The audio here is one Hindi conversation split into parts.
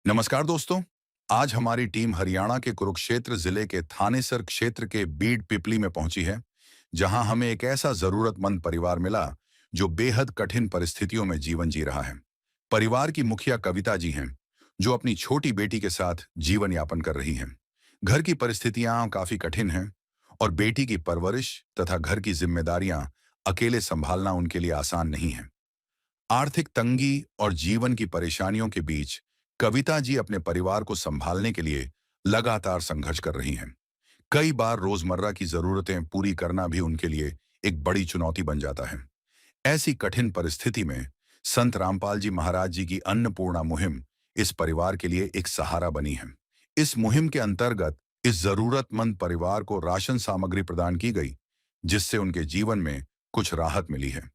नमस्कार दोस्तों। आज हमारी टीम हरियाणा के कुरुक्षेत्र जिले के थानेसर क्षेत्र के बीड पिपली में पहुंची है, जहां हमें एक ऐसा जरूरतमंद परिवार मिला जो बेहद कठिन परिस्थितियों में जीवन जी रहा है। परिवार की मुखिया कविता जी हैं, जो अपनी छोटी बेटी के साथ जीवन यापन कर रही हैं। घर की परिस्थितियां काफी कठिन हैं और बेटी की परवरिश तथा घर की जिम्मेदारियां अकेले संभालना उनके लिए आसान नहीं है। आर्थिक तंगी और जीवन की परेशानियों के बीच कविता जी अपने परिवार को संभालने के लिए लगातार संघर्ष कर रही हैं। कई बार रोजमर्रा की जरूरतें पूरी करना भी उनके लिए एक बड़ी चुनौती बन जाता है। ऐसी कठिन परिस्थिति में संत रामपाल जी महाराज जी की अन्नपूर्णा मुहिम इस परिवार के लिए एक सहारा बनी है। इस मुहिम के अंतर्गत इस जरूरतमंद परिवार को राशन सामग्री प्रदान की गई, जिससे उनके जीवन में कुछ राहत मिली है।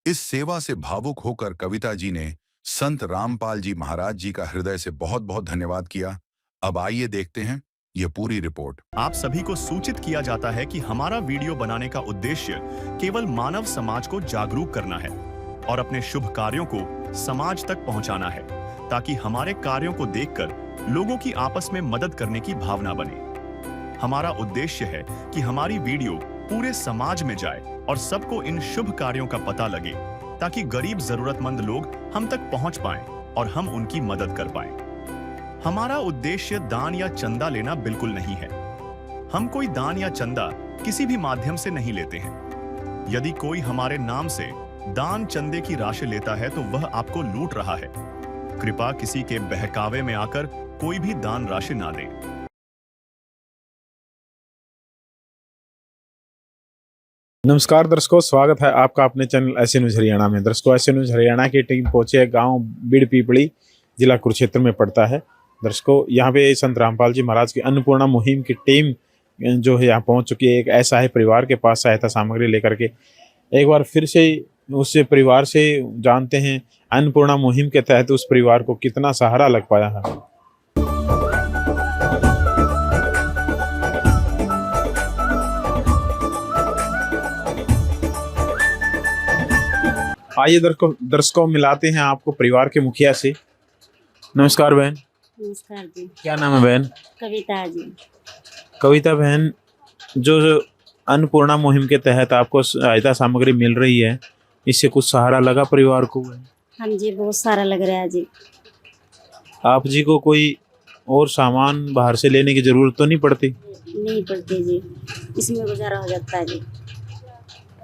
इस सेवा से भावुक होकर कविता जी ने संत रामपाल जी महाराज जी का हृदय से बहुत बहुत धन्यवाद किया। अब आइए देखते हैं यह पूरी रिपोर्ट। आप सभी को सूचित किया जाता है कि हमारा वीडियो बनाने का उद्देश्य केवल मानव समाज को जागरूक करना है और अपने शुभ कार्यों को समाज तक पहुंचाना है, ताकि हमारे कार्यों को देखकर लोगों की आपस में मदद करने की भावना बने। हमारा उद्देश्य है कि हमारी वीडियो पूरे समाज में जाए और सबको इन शुभ कार्यों का पता लगे, ताकि गरीब जरूरतमंद लोग हम तक पहुंच पाएं और हम उनकी मदद कर पाएं। हमारा उद्देश्य दान या चंदा लेना बिल्कुल नहीं है। हम कोई दान या चंदा किसी भी माध्यम से नहीं लेते हैं। यदि कोई हमारे नाम से दान चंदे की राशि लेता है तो वह आपको लूट रहा है। कृपया किसी के बहकावे में आकर कोई भी दान राशि ना दें। नमस्कार दर्शकों, स्वागत है आपका अपने चैनल ऐसे न्यूज हरियाणा में। दर्शकों, ऐसे न्यूज हरियाणा की टीम पहुंची है गांव बीड पिपली, जिला कुरुक्षेत्र में पड़ता है। दर्शकों, यहां पे संत रामपाल जी महाराज की अन्नपूर्णा मुहिम की टीम जो है यहां पहुंच चुकी है। एक ऐसा है परिवार के पास सहायता सामग्री लेकर के। एक बार फिर से उस परिवार से जानते हैं अन्नपूर्णा मुहिम के तहत उस परिवार को कितना सहारा लग पाया है। आइए दर्शकों मिलाते हैं आपको परिवार के मुखिया से। नमस्कार बहन। नमस्कार जी। क्या नाम है बहन? कविता जी। कविता बहन, जो अन्नपूर्णा मुहिम के तहत आपको सहायता सामग्री मिल रही है, इससे कुछ सहारा लगा परिवार को? हाँ जी, बहुत सारा लग रहा है जी। आप जी को कोई और सामान बाहर से लेने की जरूरत तो नहीं पड़ती? नहीं पड़ती जी, इसमें गुजारा हो जाता है जी।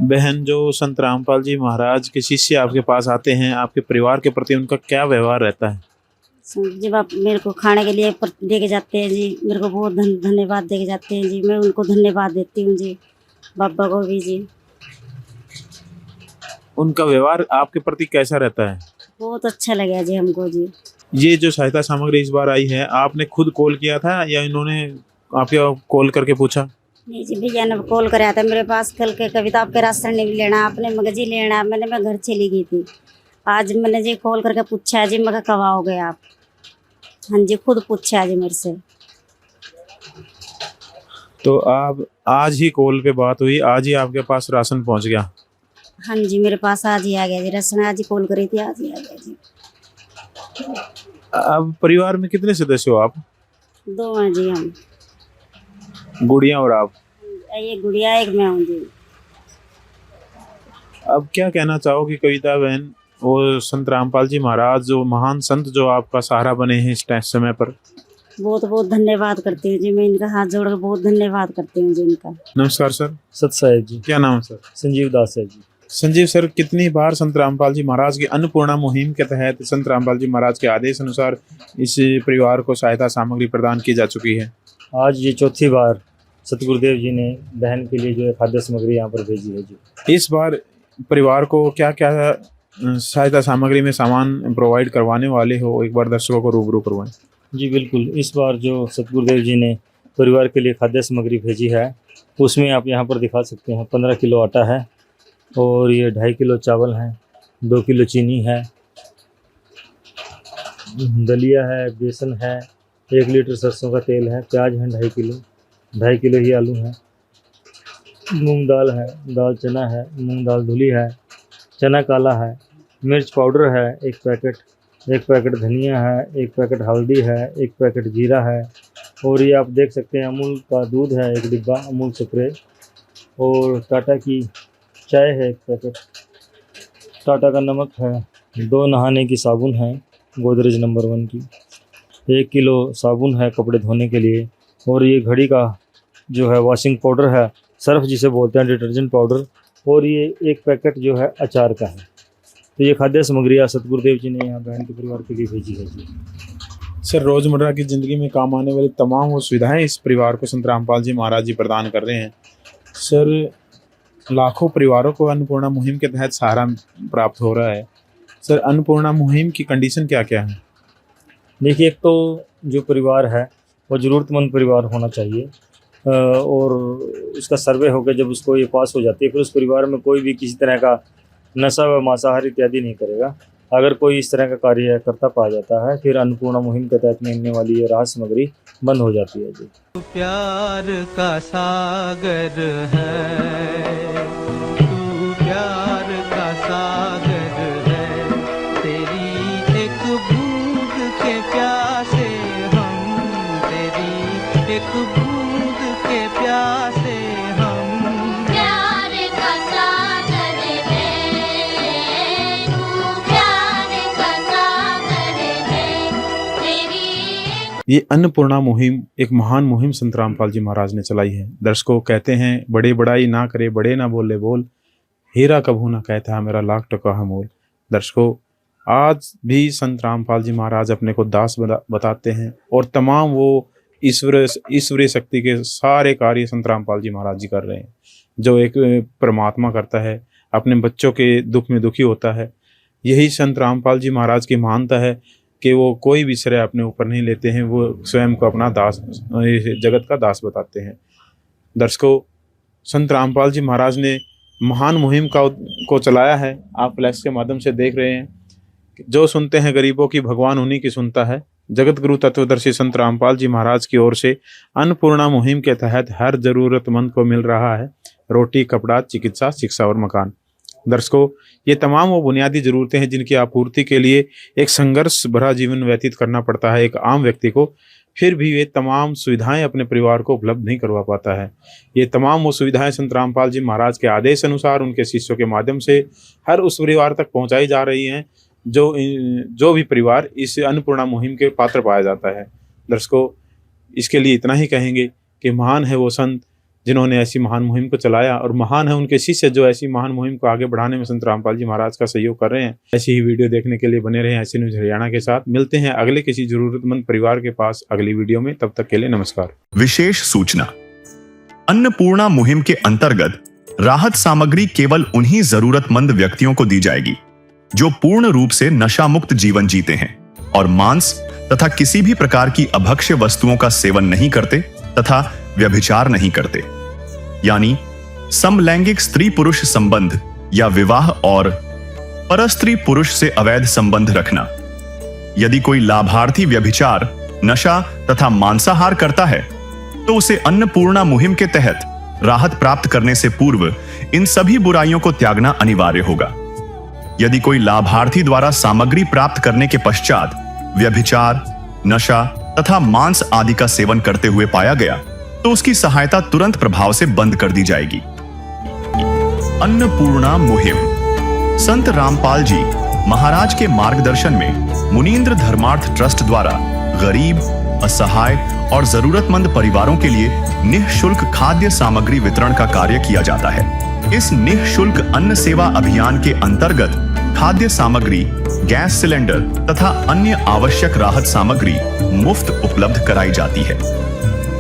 बहन, जो संत रामपाल जी महाराज के शिष्य आपके पास आते हैं, आपके परिवार के प्रति उनका क्या व्यवहार रहता है? जब आप मेरे को खाने के लिए दे के जाते हैं जी, मेरे को बहुत धन्यवाद दे के जाते हैं जी। मैं उनको धन्यवाद देती हूँ जी, बाबा को भी जी। उनका व्यवहार आपके प्रति कैसा रहता है? बहुत अच्छा लगा जी हमको जी। ये जो सहायता सामग्री इस बार आई है, आपने खुद कॉल किया था या इन्होंने आपके कॉल करके पूछा? नहीं जी, भैया ने कॉल कराया था मेरे पास कल के, कविता आपके राशन नहीं लेना, आपने मगजी लेना। मैं घर चली गई थी। आज मैंने जी कॉल करके पूछा जी, मैं कब आओगे आप? हाँ जी, खुद पूछा जी मेरे से। तो आप आज ही कॉल पे बात हुई, आज ही आपके पास राशन पहुंच गया? हाँ जी, मेरे पास आज ही आ गया जी राशन। आज ही कॉल करी थी, आज ही आ गया जी। अब परिवार में कितने सदस्य हो आप? 2 हैं जी हम। गुड़िया और आप? एक गुड़िया, एक मैं हूँ जी। अब क्या कहना चाहोगी कविता बहन, वो संत रामपाल जी महाराज जो महान संत जो आपका सहारा बने हैं इस समय पर? बहुत बहुत धन्यवाद करती हूँ जी, मैं इनका हाथ जोड़ कर बहुत धन्यवाद करती हूँ जी इनका। नमस्कार सर। सत साहेब जी। क्या नाम है सर? संजीव दास है जी। संजीव सर, कितनी बार संत रामपाल जी महाराज की अन्नपूर्णा मुहिम के तहत संत रामपाल जी महाराज के आदेश अनुसार इस परिवार को सहायता सामग्री प्रदान की जा चुकी है? आज ये चौथी बार सतगुरुदेव जी ने बहन के लिए जो है खाद्य सामग्री यहाँ पर भेजी है जी। इस बार परिवार को क्या क्या सहायता सामग्री में सामान प्रोवाइड करवाने वाले हो, एक बार दर्शकों को रूबरू करवाएं। जी बिल्कुल, इस बार जो सतगुरुदेव जी ने परिवार के लिए खाद्य सामग्री भेजी है, उसमें आप यहाँ पर दिखा सकते हैं 15 किलो आटा है, और ये 2.5 किलो चावल है, 2 किलो चीनी है, दलिया है, बेसन है, 1 लीटर सरसों का तेल है, प्याज है 2.5 किलो ही आलू है, मूंग दाल है, दाल चना है, मूंग दाल धुली है, चना काला है, मिर्च पाउडर है 1 पैकेट, एक पैकेट धनिया है, एक पैकेट हल्दी है, एक पैकेट जीरा है, और ये आप देख सकते हैं अमूल का दूध है एक डिब्बा अमूल स्प्रे, और टाटा की चाय है एक पैकेट, टाटा का नमक है, 2 नहाने की साबुन है गोदरेज नंबर 1 की, 1 किलो साबुन है कपड़े धोने के लिए, और ये घड़ी का जो है वॉशिंग पाउडर है, सर्फ जिसे बोलते हैं डिटर्जेंट पाउडर, और ये एक पैकेट जो है अचार का है। तो ये खाद्य सामग्रियाँ सतगुरुदेव जी ने यहाँ बहन के परिवार के लिए भेजी है जी। सर, रोजमर्रा की जिंदगी में काम आने वाली तमाम वो सुविधाएं इस परिवार को संत रामपाल जी महाराज जी प्रदान कर रहे हैं। सर, लाखों परिवारों को अन्नपूर्णा मुहिम के तहत सहारा प्राप्त हो रहा है। सर, अन्नपूर्णा मुहिम की कंडीशन क्या क्या है? देखिए, एक तो जो परिवार है वो ज़रूरतमंद परिवार होना चाहिए, और उसका सर्वे होकर जब उसको ये पास हो जाती है, फिर उस परिवार में कोई भी किसी तरह का नशा व मांसाहार इत्यादि नहीं करेगा। अगर कोई इस तरह का कार्य करता पाया जाता है, फिर अन्नपूर्णा मुहिम के तहत मिलने वाली ये राहत सामग्री बंद हो जाती है जी। प्यार का सागर है, तू प्यार का सागर है, तेरी एक बूंद के प्यासे हम, तेरी एक बूंद के प्यासे हम। प्यार का सागर है, तू प्यार का सागर है, तेरी। ये अन्नपूर्णा मुहिम एक महान मुहिम संत रामपाल जी महाराज ने चलाई है। दर्शकों, कहते हैं बड़े बड़ाई ना करे, बड़े ना बोले बोल, हीरा कभू ना कहता है मेरा लाख टका है मोल। दर्शकों, आज भी संत रामपाल जी महाराज अपने को दास बताते हैं, और तमाम वो ईश्वरीय शक्ति के सारे कार्य संत रामपाल जी महाराज जी कर रहे हैं। जो एक परमात्मा करता है, अपने बच्चों के दुख में दुखी होता है। यही संत रामपाल जी महाराज की महानता है कि वो कोई भी श्रेय अपने ऊपर नहीं लेते हैं, वो स्वयं को अपना दास, जगत का दास बताते हैं। दर्शकों, संत रामपाल जी महाराज ने महान मुहिम को चलाया है। आप फ्लैक्स के माध्यम से देख रहे हैं। जो सुनते हैं गरीबों की, भगवान उन्हीं की सुनता है। जगत गुरु तत्वदर्शी संत रामपाल जी महाराज की ओर से अन्नपूर्णा मुहिम के तहत हर जरूरतमंद को मिल रहा है रोटी, कपड़ा, चिकित्सा, शिक्षा और मकान। दर्शकों, ये तमाम वो बुनियादी जरूरतें हैं जिनकी आपूर्ति के लिए एक संघर्ष भरा जीवन व्यतीत करना पड़ता है एक आम व्यक्ति को, फिर भी वे तमाम सुविधाएं अपने परिवार को उपलब्ध नहीं करवा पाता है। ये तमाम वो सुविधाएं संत रामपाल जी महाराज के आदेश अनुसार उनके शिष्यों के माध्यम से हर उस परिवार तक पहुंचाई जा रही हैं जो भी परिवार इस अन्नपूर्णा मुहिम के पात्र पाया जाता है। दर्शकों, इसके लिए इतना ही कहेंगे कि महान है वो संत जिन्होंने ऐसी महान मुहिम को चलाया, और महान है उनके शिष्य जो ऐसी महान मुहिम को आगे बढ़ाने में संत रामपाल जी महाराज का सहयोग कर रहे हैं। ऐसी ही वीडियो देखने के लिए बने रहें ऐसे न्यूज हरियाणा के साथ। मिलते हैं अगले किसी जरूरतमंद परिवार के पास अगली वीडियो में। तब तक के लिए नमस्कार। विशेष सूचना, अन्नपूर्णा मुहिम के अंतर्गत राहत सामग्री केवल उन्हीं जरूरतमंद व्यक्तियों को दी जाएगी जो पूर्ण रूप से नशा मुक्त जीवन जीते हैं और मांस तथा किसी भी प्रकार की अभक्ष्य वस्तुओं का सेवन नहीं करते तथा व्यभिचार नहीं करते, यानी समलैंगिक स्त्री पुरुष संबंध या विवाह और परस्त्री पुरुष से अवैध संबंध रखना। यदि कोई लाभार्थी व्यभिचार, नशा तथा मांसाहार करता है तो उसे अन्नपूर्णा मुहिम के तहत राहत प्राप्त करने से पूर्व इन सभी बुराइयों को त्यागना अनिवार्य होगा। यदि कोई लाभार्थी द्वारा सामग्री प्राप्त करने के पश्चात व्यभिचार, नशा तथा मांस आदि का सेवन करते हुए पाया गया तो उसकी सहायता तुरंत प्रभाव से बंद कर दी जाएगी। अन्नपूर्णा मुहिम संत रामपाल जी महाराज के मार्गदर्शन में मुनीन्द्र धर्मार्थ ट्रस्ट द्वारा गरीब, असहाय और जरूरतमंद परिवारों के लिए निःशुल्क खाद्य सामग्री वितरण का कार्य किया जाता है। इस निःशुल्क अन्न सेवा अभियान के अंतर्गत खाद्य सामग्री, गैस सिलेंडर तथा अन्य आवश्यक राहत सामग्री मुफ्त उपलब्ध कराई जाती है।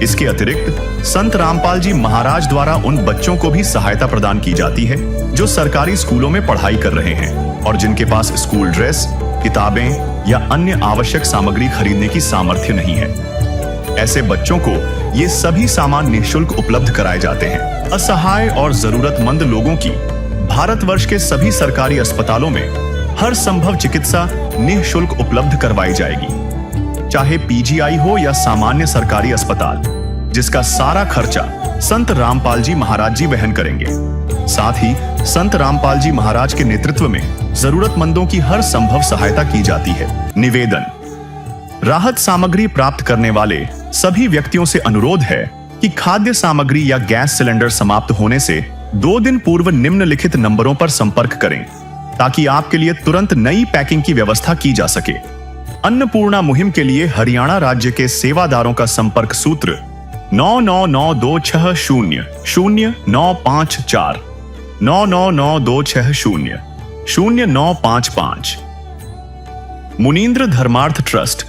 इसके अतिरिक्त संत रामपाल जी महाराज द्वारा उन बच्चों को भी सहायता प्रदान की जाती है जो सरकारी स्कूलों में पढ़ाई कर रहे हैं और जिनके पास स्कूल ड्रेस, किताबें या अन्य आवश्यक सामग्री खरीदने की सामर्थ्य नहीं है। ऐसे बच्चों को ये सभी सामान निःशुल्क उपलब्ध कराए जाते हैं। असहाय और जरूरतमंद लोगों की भारतवर्ष के सभी सरकारी अस्पतालों में हर संभव चिकित्सा निःशुल्क उपलब्ध करवाई जाएगी, चाहे पीजीआई हो या सामान्य सरकारी अस्पताल, जिसका सारा खर्चा संत रामपाल जी महाराज जी वहन करेंगे। साथ ही संत रामपाल जी महाराज के नेतृत्व में जरूरतमंदों की हर संभव सहायता की जाती है। निवेदन, राहत सामग्री प्राप्त करने वाले सभी व्यक्तियों से अनुरोध है कि खाद्य सामग्री या गैस सिलेंडर समाप्त होने से 2 दिन पूर्व निम्नलिखित नंबरों पर संपर्क करें ताकि आपके लिए तुरंत नई पैकिंग की व्यवस्था की जा सके। अन्नपूर्णा मुहिम के लिए हरियाणा राज्य के सेवादारों का संपर्क सूत्र 9992600954 9992600955। मुनींद्र धर्मार्थ ट्रस्ट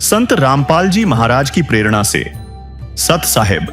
संत रामपाल जी महाराज की प्रेरणा से सत साहिब